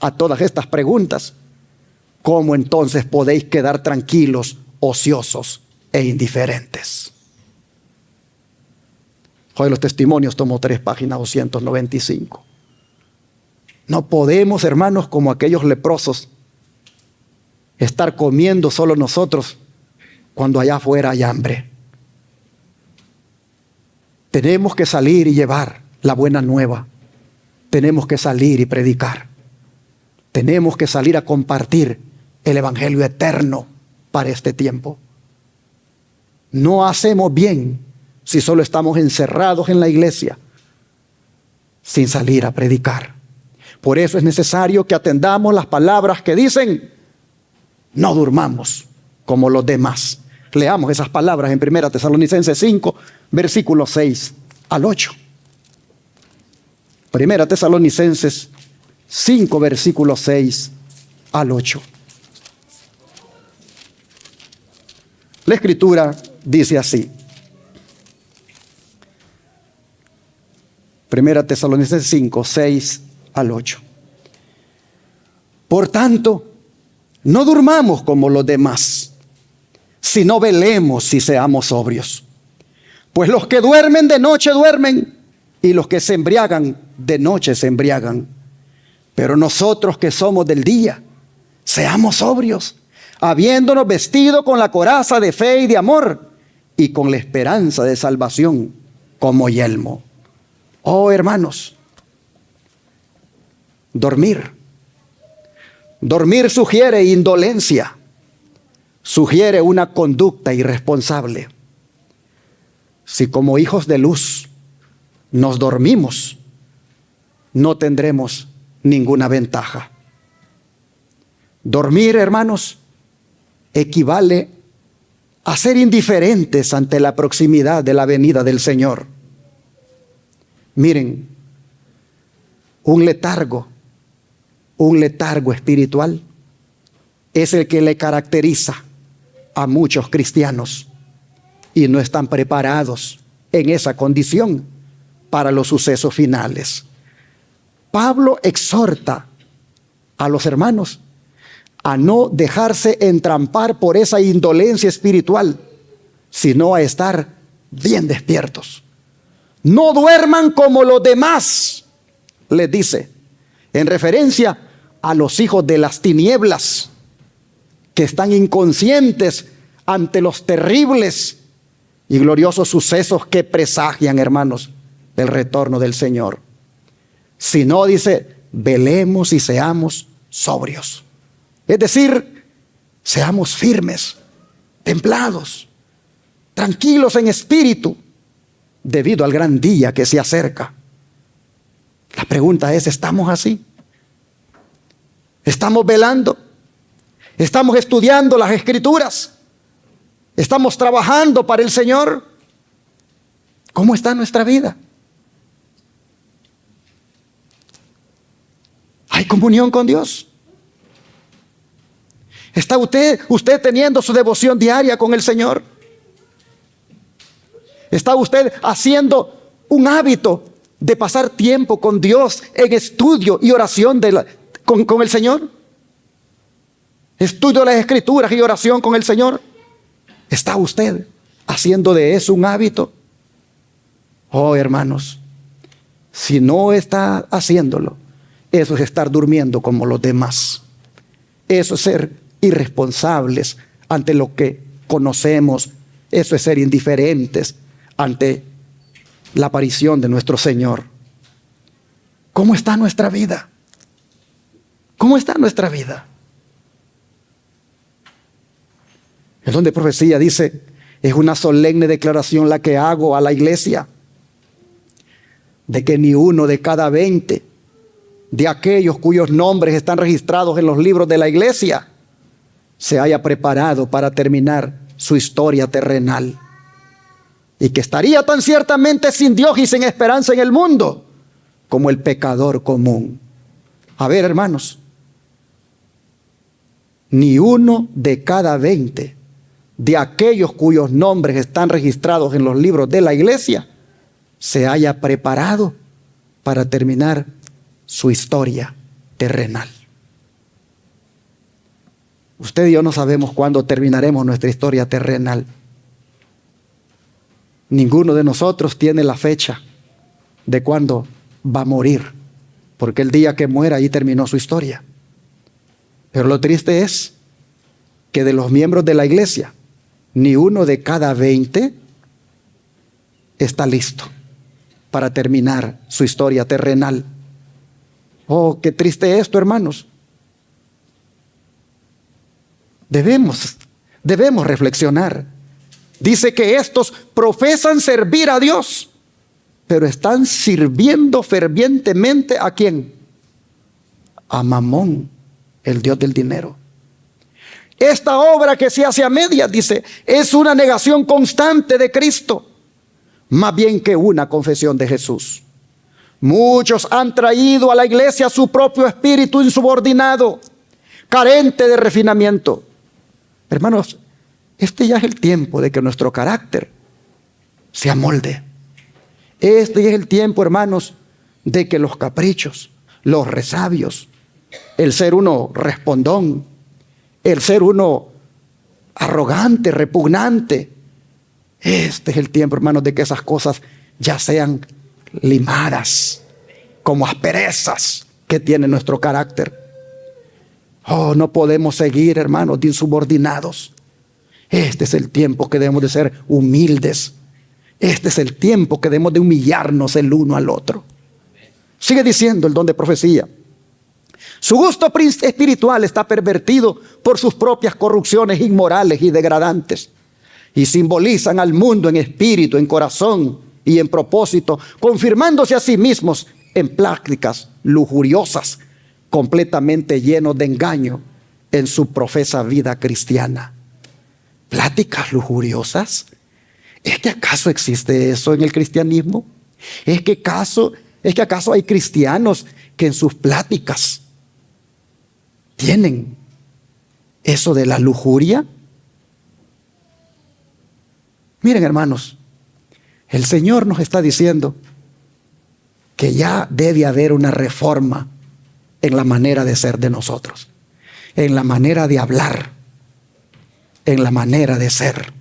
a todas estas preguntas, ¿cómo entonces podéis quedar tranquilos, ociosos e indiferentes? Hoy los testimonios, tomo 3 páginas 295. No podemos, hermanos, como aquellos leprosos, estar comiendo solo nosotros cuando allá afuera hay hambre. Tenemos que salir y llevar la buena nueva. Tenemos que salir y predicar. Tenemos que salir a compartir el evangelio eterno para este tiempo. No hacemos bien si solo estamos encerrados en la iglesia sin salir a predicar. Por eso es necesario que atendamos las palabras que dicen: no durmamos como los demás. Leamos esas palabras en 1 Tesalonicenses 5, versículos 6 al 8. 1 Tesalonicenses 5, versículos 6 al 8. La Escritura dice así. 1 Tesalonicenses 5, 6 al 8. Por tanto, no durmamos como los demás, sino velemos y seamos sobrios. Pues los que duermen de noche duermen, y los que se embriagan de noche se embriagan. Pero nosotros que somos del día, seamos sobrios, habiéndonos vestido con la coraza de fe y de amor, y con la esperanza de salvación como yelmo. Oh, hermanos, dormir sugiere indolencia, sugiere una conducta irresponsable. Si como hijos de luz nos dormimos, no tendremos ninguna ventaja. Dormir, hermanos, equivale a ser indiferentes ante la proximidad de la venida del Señor. Miren, un letargo espiritual es el que le caracteriza a muchos cristianos y no están preparados en esa condición para los sucesos finales. Pablo exhorta a los hermanos a no dejarse entrampar por esa indolencia espiritual, sino a estar bien despiertos. No duerman como los demás, les dice, en referencia a los hijos de las tinieblas, que están inconscientes ante los terribles y gloriosos sucesos que presagian, hermanos, el retorno del Señor. Si no, dice, velemos y seamos sobrios. Es decir, seamos firmes, templados, tranquilos en espíritu, debido al gran día que se acerca. La pregunta es, ¿estamos así? ¿Estamos velando? ¿Estamos estudiando las Escrituras? ¿Estamos trabajando para el Señor? ¿Cómo está nuestra vida? ¿Hay comunión con Dios? ¿Está usted teniendo su devoción diaria con el Señor? ¿Está usted haciendo un hábito de pasar tiempo con Dios en estudio y oración con el Señor? ¿Estudio de las Escrituras y oración con el Señor? ¿Está usted haciendo de eso un hábito? Oh, hermanos, si no está haciéndolo, eso es estar durmiendo como los demás. Eso es ser irresponsables ante lo que conocemos. Eso es ser indiferentes ante la aparición de nuestro Señor. ¿Cómo está nuestra vida? ¿Cómo está nuestra vida? El don de profecía dice, es una solemne declaración la que hago a la iglesia, de que ni uno de cada 20 de aquellos cuyos nombres están registrados en los libros de la iglesia se haya preparado para terminar su historia terrenal, y que estaría tan ciertamente sin Dios y sin esperanza en el mundo como el pecador común. A ver, hermanos, ni uno de cada 20 de aquellos cuyos nombres están registrados en los libros de la iglesia se haya preparado para terminar su historia terrenal. Usted y yo no sabemos cuándo terminaremos nuestra historia terrenal. Ninguno de nosotros tiene la fecha de cuándo va a morir, porque el día que muera ahí terminó su historia. Pero lo triste es que de los miembros de la iglesia, ni uno de cada 20 está listo para terminar su historia terrenal. Oh, qué triste esto, hermanos. Debemos reflexionar. Dice que estos profesan servir a Dios, pero están sirviendo fervientemente ¿a quién? A Mamón, el dios del dinero. Esta obra que se hace a medias, dice, es una negación constante de Cristo, más bien que una confesión de Jesús. Muchos han traído a la iglesia su propio espíritu insubordinado, carente de refinamiento. Hermanos, este ya es el tiempo de que nuestro carácter se amolde. Este ya es el tiempo, hermanos, de que los caprichos, los resabios, el ser uno respondón, el ser uno arrogante, repugnante, este es el tiempo, hermanos, de que esas cosas ya sean limadas como asperezas que tiene nuestro carácter. Oh, no podemos seguir, hermanos, de insubordinados. Este es el tiempo que debemos de ser humildes. Este es el tiempo que debemos de humillarnos el uno al otro. Sigue diciendo el don de profecía. Su gusto espiritual está pervertido por sus propias corrupciones inmorales y degradantes, y simbolizan al mundo en espíritu, en corazón y en propósito, confirmándose a sí mismos en prácticas lujuriosas, completamente llenos de engaño en su profesa vida cristiana. ¿Pláticas lujuriosas? ¿Es que acaso existe eso en el cristianismo? ¿Es que acaso hay cristianos que en sus pláticas tienen eso de la lujuria? Miren, hermanos, el Señor nos está diciendo que ya debe haber una reforma en la manera de ser de nosotros, en la manera de hablar, en la manera de ser.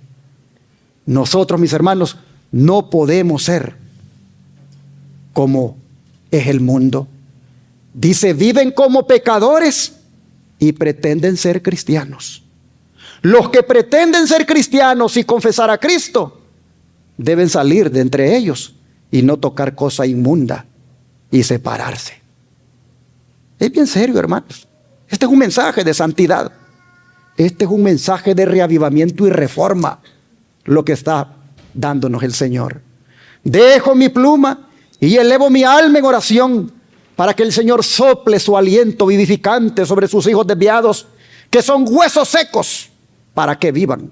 Nosotros, mis hermanos, no podemos ser como es el mundo. Dice, viven como pecadores y pretenden ser cristianos. Los que pretenden ser cristianos y confesar a Cristo deben salir de entre ellos y no tocar cosa inmunda y separarse. Es bien serio, hermanos. Este es un mensaje de santidad. Este es un mensaje de reavivamiento y reforma, lo que está dándonos el Señor. Dejo mi pluma y elevo mi alma en oración para que el Señor sople su aliento vivificante sobre sus hijos desviados, que son huesos secos, para que vivan.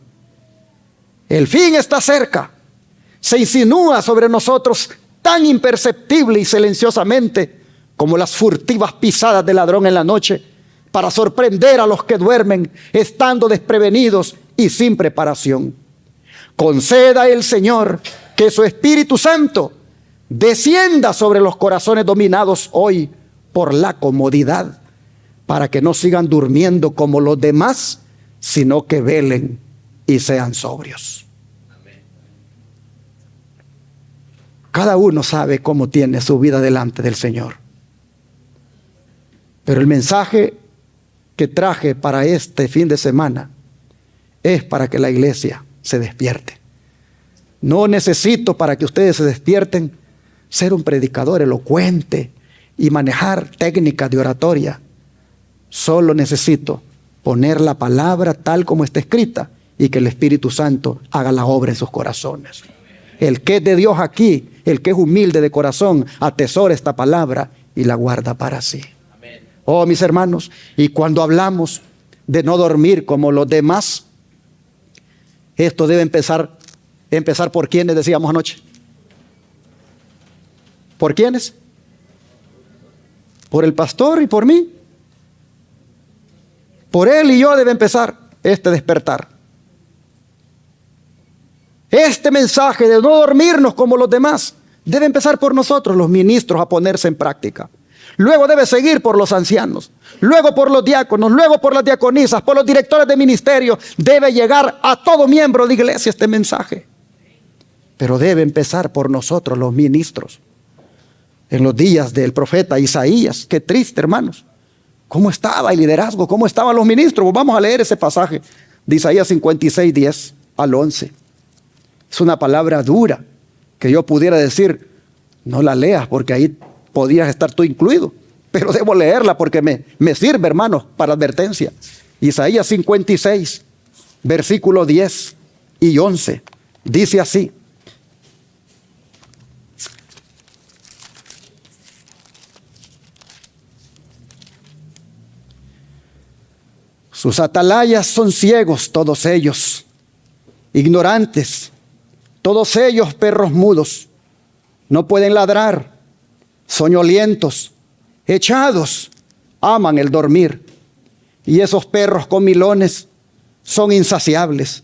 El fin está cerca. Se insinúa sobre nosotros tan imperceptible y silenciosamente como las furtivas pisadas del ladrón en la noche, para sorprender a los que duermen, estando desprevenidos y sin preparación. Conceda el Señor que su Espíritu Santo descienda sobre los corazones dominados hoy por la comodidad, para que no sigan durmiendo como los demás, sino que velen y sean sobrios. Cada uno sabe cómo tiene su vida delante del Señor. Pero el mensaje que traje para este fin de semana es para que la iglesia se despierte. No necesito, para que ustedes se despierten, ser un predicador elocuente y manejar técnicas de oratoria. Solo necesito poner la palabra tal como está escrita y que el Espíritu Santo haga la obra en sus corazones. El que es de Dios aquí, el que es humilde de corazón, atesora esta palabra y la guarda para sí. Oh, mis hermanos, y cuando hablamos de no dormir como los demás, esto debe empezar por ¿quiénes decíamos anoche? ¿Por quiénes? Por el pastor y por mí. Por él y yo debe empezar este despertar. Este mensaje de no dormirnos como los demás debe empezar por nosotros, los ministros, a ponerse en práctica. Luego debe seguir por los ancianos, luego por los diáconos, luego por las diaconisas, por los directores de ministerio. Debe llegar a todo miembro de iglesia este mensaje. Pero debe empezar por nosotros, los ministros. En los días del profeta Isaías, qué triste, hermanos. ¿Cómo estaba el liderazgo? ¿Cómo estaban los ministros? Vamos a leer ese pasaje de Isaías 56, 10 al 11. Es una palabra dura que yo pudiera decir, no la leas porque ahí podías estar tú incluido. Pero debo leerla porque me sirve, hermanos, para advertencia. Isaías 56, versículos 10 y 11. Dice así. Sus atalayas son ciegos todos ellos, ignorantes, todos ellos perros mudos, no pueden ladrar, soñolientos, echados, aman el dormir. Y esos perros comilones son insaciables,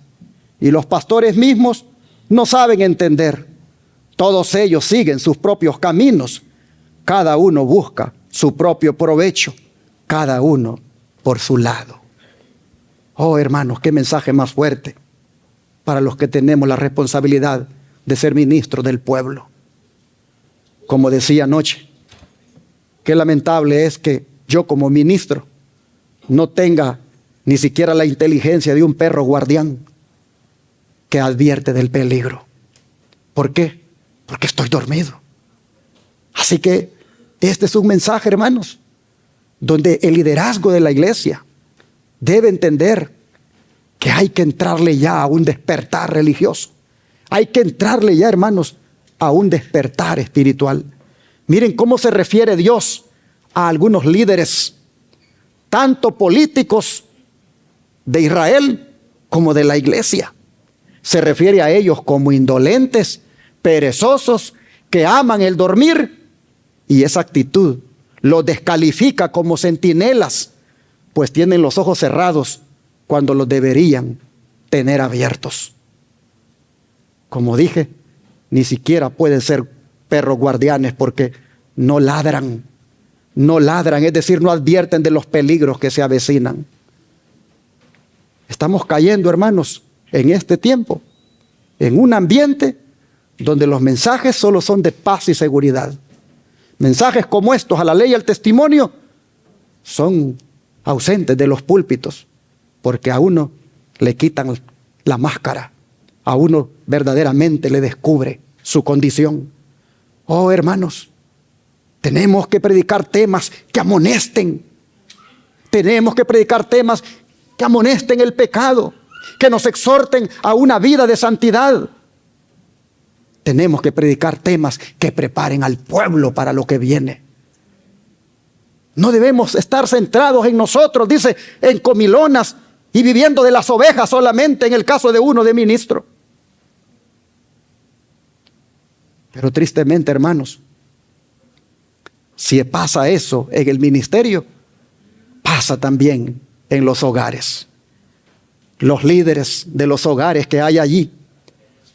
y los pastores mismos no saben entender. Todos ellos siguen sus propios caminos, cada uno busca su propio provecho, cada uno por su lado. Oh, hermanos, qué mensaje más fuerte para los que tenemos la responsabilidad de ser ministros del pueblo. Como decía anoche, qué lamentable es que yo como ministro no tenga ni siquiera la inteligencia de un perro guardián que advierte del peligro. ¿Por qué? Porque estoy dormido. Así que este es un mensaje, hermanos, donde el liderazgo de la iglesia debe entender que hay que entrarle ya a un despertar religioso. Hay que entrarle ya, hermanos, a un despertar espiritual. Miren cómo se refiere Dios a algunos líderes, tanto políticos de Israel como de la iglesia. Se refiere a ellos como indolentes, perezosos, que aman el dormir, y esa actitud los descalifica como centinelas, pues tienen los ojos cerrados cuando los deberían tener abiertos. Como dije, ni siquiera pueden ser perros guardianes porque no ladran, es decir, no advierten de los peligros que se avecinan. Estamos cayendo, hermanos, en este tiempo, en un ambiente donde los mensajes solo son de paz y seguridad. Mensajes como estos, a la ley y al testimonio, son ausentes de los púlpitos, porque a uno le quitan la máscara, a uno verdaderamente le descubre su condición. Oh, hermanos, tenemos que predicar temas que amonesten. Tenemos que predicar temas que amonesten el pecado, que nos exhorten a una vida de santidad. Tenemos que predicar temas que preparen al pueblo para lo que viene. No debemos estar centrados en nosotros, dice, en comilonas y viviendo de las ovejas solamente en el caso de uno de ministro. Pero tristemente, hermanos, si pasa eso en el ministerio, pasa también en los hogares. Los líderes de los hogares que hay allí,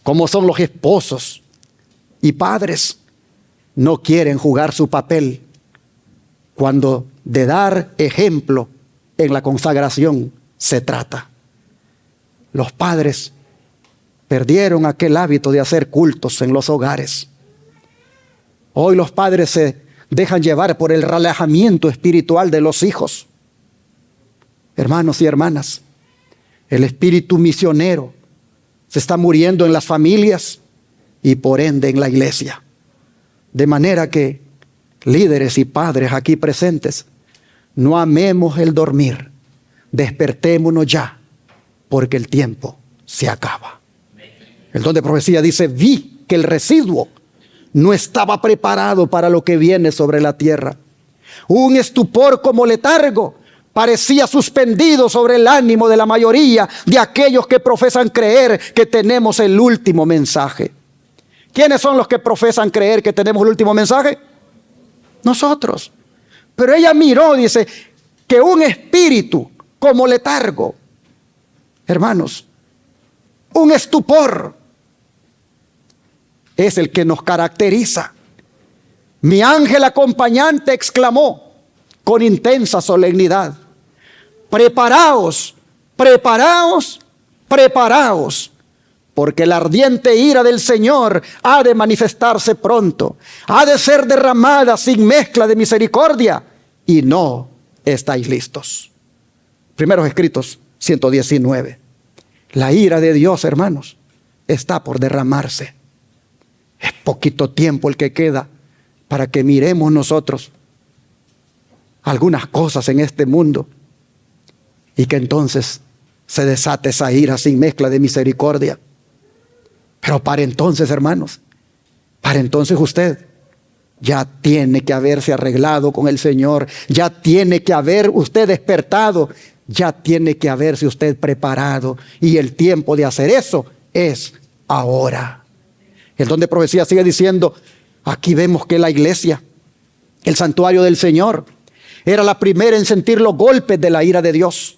como son los esposos y padres, no quieren jugar su papel cuando de dar ejemplo en la consagración se trata. Los padres perdieron aquel hábito de hacer cultos en los hogares. Hoy los padres se dejan llevar por el relajamiento espiritual de los hijos. Hermanos y hermanas, el espíritu misionero se está muriendo en las familias y por ende en la iglesia. De manera que líderes y padres aquí presentes, no amemos el dormir, despertémonos ya, porque el tiempo se acaba. El don de profecía dice, vi que el residuo no estaba preparado para lo que viene sobre la tierra. Un estupor como letargo parecía suspendido sobre el ánimo de la mayoría de aquellos que profesan creer que tenemos el último mensaje. ¿Quiénes son los que profesan creer que tenemos el último mensaje? Nosotros. Pero ella miró, dice, que un espíritu como letargo, hermanos, un estupor es el que nos caracteriza. Mi ángel acompañante exclamó con intensa solemnidad: preparaos, preparaos, preparaos, porque la ardiente ira del Señor ha de manifestarse pronto, ha de ser derramada sin mezcla de misericordia, y no estáis listos. Primeros Escritos 119. La ira de Dios, hermanos, está por derramarse. Es poquito tiempo el que queda para que miremos nosotros algunas cosas en este mundo y que entonces se desate esa ira sin mezcla de misericordia. Pero para entonces, hermanos, para entonces usted ya tiene que haberse arreglado con el Señor, ya tiene que haber usted despertado, ya tiene que haberse usted preparado, y el tiempo de hacer eso es ahora. El don de profecía sigue diciendo, aquí vemos que la iglesia, el santuario del Señor, era la primera en sentir los golpes de la ira de Dios.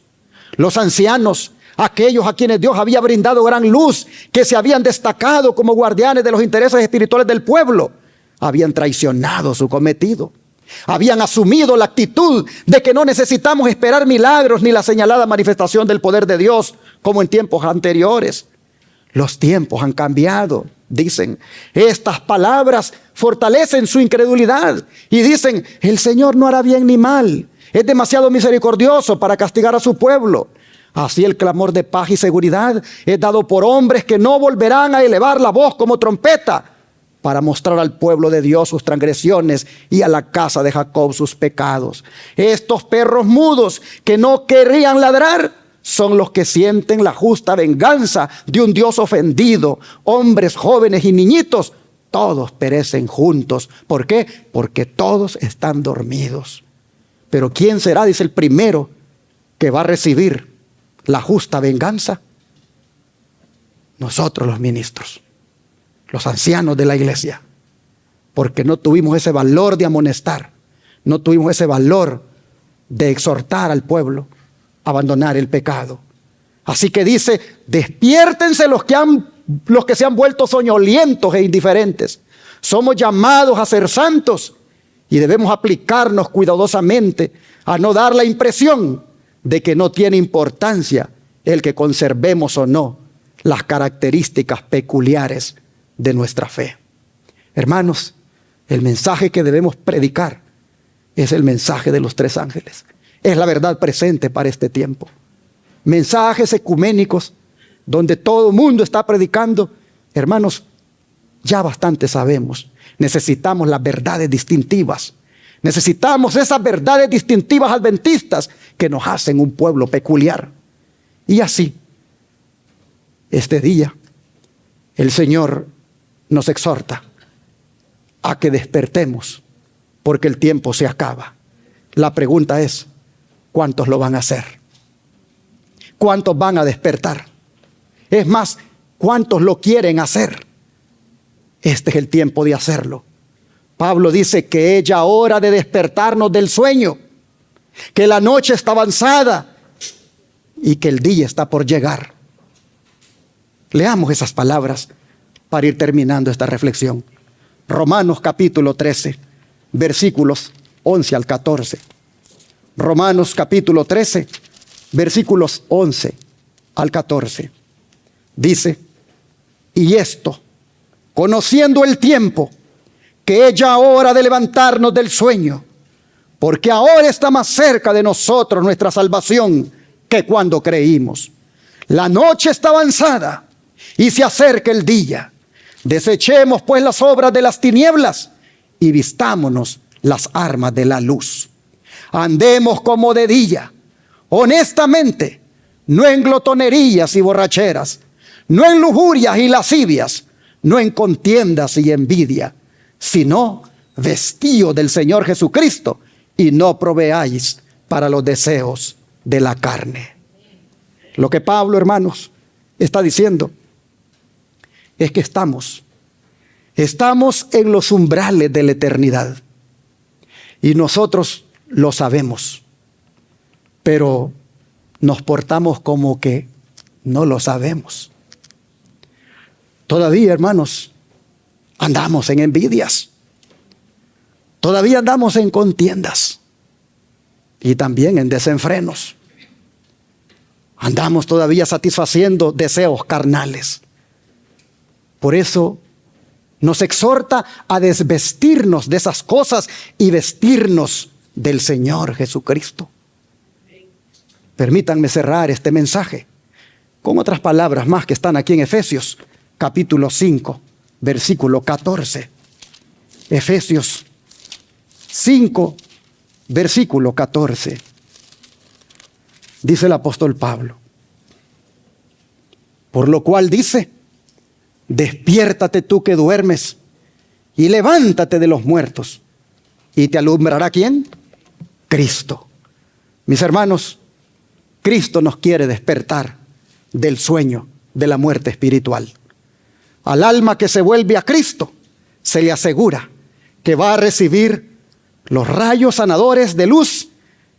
Los ancianos, aquellos a quienes Dios había brindado gran luz, que se habían destacado como guardianes de los intereses espirituales del pueblo, habían traicionado su cometido. Habían asumido la actitud de que no necesitamos esperar milagros ni la señalada manifestación del poder de Dios como en tiempos anteriores. Los tiempos han cambiado, dicen. Estas palabras fortalecen su incredulidad y dicen, el Señor no hará bien ni mal. Es demasiado misericordioso para castigar a su pueblo. Así el clamor de paz y seguridad es dado por hombres que no volverán a elevar la voz como trompeta para mostrar al pueblo de Dios sus transgresiones y a la casa de Jacob sus pecados. Estos perros mudos que no querrían ladrar son los que sienten la justa venganza de un Dios ofendido. Hombres, jóvenes y niñitos, todos perecen juntos. ¿Por qué? Porque todos están dormidos. Pero ¿quién será, dice, el primero que va a recibir la justa venganza? Nosotros, los ministros, los ancianos de la iglesia, porque no tuvimos ese valor de amonestar, no tuvimos ese valor de exhortar al pueblo a abandonar el pecado. Así que dice, despiértense los que se han vuelto soñolientos e indiferentes. Somos llamados a ser santos y debemos aplicarnos cuidadosamente a no dar la impresión de que no tiene importancia el que conservemos o no las características peculiares de nuestra fe. Hermanos, el mensaje que debemos predicar es el mensaje de los tres ángeles. Es la verdad presente para este tiempo. Mensajes ecuménicos donde todo el mundo está predicando. Hermanos, ya bastante sabemos. Necesitamos las verdades distintivas. Necesitamos esas verdades distintivas adventistas que nos hacen un pueblo peculiar. Y así, este día, el Señor nos exhorta a que despertemos, porque el tiempo se acaba. La pregunta es, ¿cuántos lo van a hacer? ¿Cuántos van a despertar? Es más, ¿cuántos lo quieren hacer? Este es el tiempo de hacerlo. Pablo dice que es ya hora de despertarnos del sueño, que la noche está avanzada y que el día está por llegar. Leamos esas palabras para ir terminando esta reflexión. Romanos capítulo 13, versículos 11 al 14. Romanos capítulo 13, versículos 11 al 14. Dice, y esto, conociendo el tiempo, que es ya hora de levantarnos del sueño, porque ahora está más cerca de nosotros nuestra salvación que cuando creímos. La noche está avanzada y se acerca el día. Desechemos pues las obras de las tinieblas y vistámonos las armas de la luz. Andemos como de día, honestamente, no en glotonerías y borracheras, no en lujurias y lascivias, no en contiendas y envidia, sino vestíos del Señor Jesucristo y no proveáis para los deseos de la carne. Lo que Pablo, hermanos, está diciendo es que estamos en los umbrales de la eternidad y nosotros lo sabemos, pero nos portamos como que no lo sabemos. Todavía, hermanos, andamos en envidias. Todavía andamos en contiendas y también en desenfrenos. Andamos todavía satisfaciendo deseos carnales. Por eso nos exhorta a desvestirnos de esas cosas y vestirnos del Señor Jesucristo. Permítanme cerrar este mensaje con otras palabras más que están aquí en Efesios, capítulo 5, versículo 14. Efesios 5, versículo 14. Dice el apóstol Pablo: por lo cual dice, despiértate tú que duermes, y levántate de los muertos, y te alumbrará ¿quién? Cristo. Mis hermanos, Cristo nos quiere despertar del sueño de la muerte espiritual. Al alma que se vuelve a Cristo, se le asegura que va a recibir los rayos sanadores de luz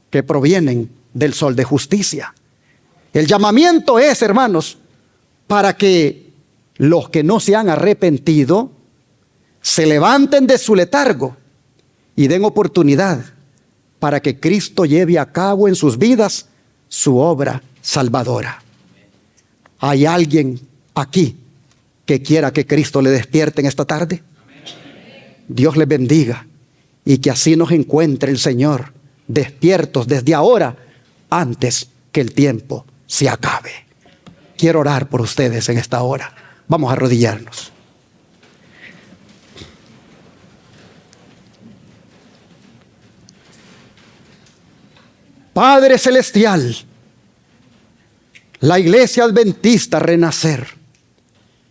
que provienen del sol de justicia. El llamamiento es, hermanos, para que los que no se han arrepentido se levanten de su letargo y den oportunidad para que Cristo lleve a cabo en sus vidas su obra salvadora. ¿Hay alguien aquí que quiera que Cristo le despierte en esta tarde? Dios les bendiga y que así nos encuentre el Señor despiertos desde ahora, antes que el tiempo se acabe. Quiero orar por ustedes en esta hora. Vamos a arrodillarnos. Padre Celestial, la Iglesia Adventista Renacer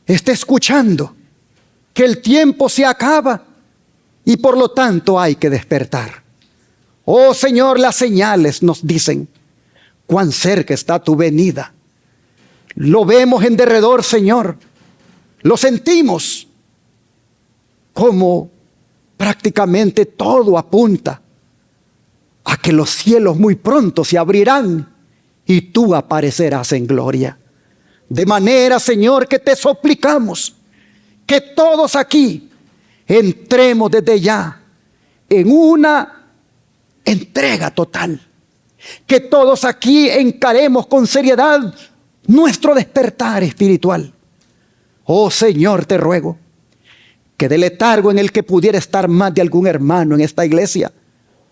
está escuchando que el tiempo se acaba y por lo tanto hay que despertar. Oh Señor, las señales nos dicen cuán cerca está tu venida. Lo vemos en derredor, Señor. Lo sentimos como prácticamente todo apunta a que los cielos muy pronto se abrirán y tú aparecerás en gloria. De manera, Señor, que te suplicamos que todos aquí entremos desde ya en una entrega total. Que todos aquí encaremos con seriedad nuestro despertar espiritual. Oh Señor, te ruego que del letargo en el que pudiera estar más de algún hermano en esta iglesia,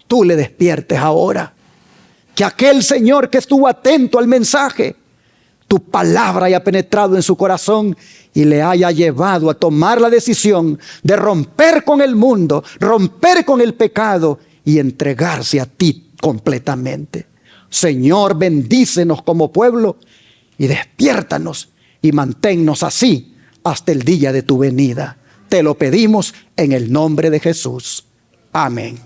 tú le despiertes ahora. Que aquel Señor que estuvo atento al mensaje, tu palabra haya penetrado en su corazón y le haya llevado a tomar la decisión de romper con el mundo, romper con el pecado y entregarse a ti completamente. Señor, bendícenos como pueblo y despiértanos y manténnos así hasta el día de tu venida. Te lo pedimos en el nombre de Jesús. Amén.